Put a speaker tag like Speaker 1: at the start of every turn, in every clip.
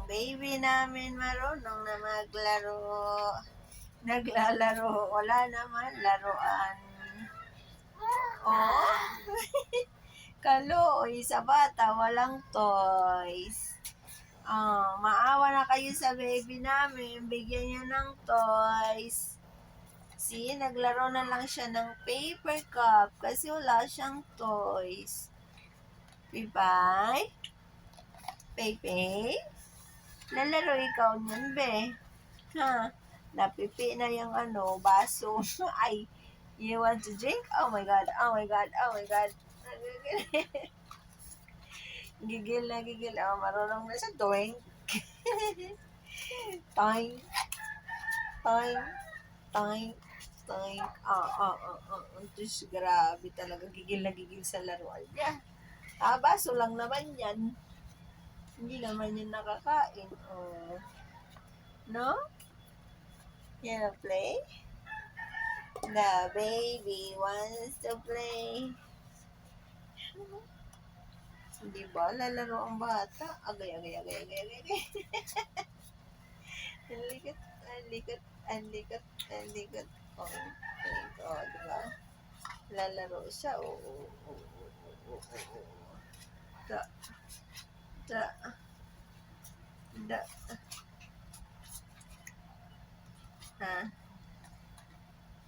Speaker 1: baby namin marunong na maglaro. Naglalaro, wala naman laruan. Oh, kaloy sa bata, walang toys. Oh, maawa na kayo sa baby namin, bigyan niyo ng toys. See, naglaro na lang siya ng paper cup kasi wala siyang toys. Pipay? Pepe? Lalaro ikaw niyan, be. Ha? Napipi na yung baso. Ay, you want to drink? Oh my God, oh my God, oh my God. Gigil na gigil. Oh, marunong na siya. Doing. Toing. Toing. Toing. Toing. Diyos, grabe talaga. Gigil na gigil sa laruan niya. Baso lang naman yan. Hindi naman yun nakakain. Oh. No? You wanna play? The baby wants to play. Hindi ba? Lalaro ang bata. Agay. Alikat. Oh my God, diba? Lalaro siya. Da. Ha?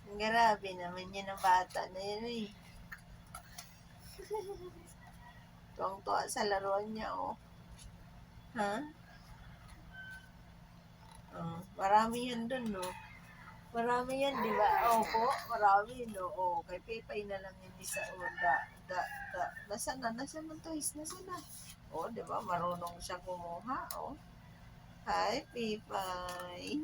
Speaker 1: Grabe naman yan ang bata na yan eh. Tuwang-tuwa sa laruan niya, oh. Ha? Oh, marami yan dun, no? Marami yan, di ba? Opo, marami, no? Oh, kay Pepay na lang yun isa. Oh, Nasaan na? Nasaan ang toys? Nasaan na? Oh, di ba? Marunong siya kumuha, oh. Hi, Pepay.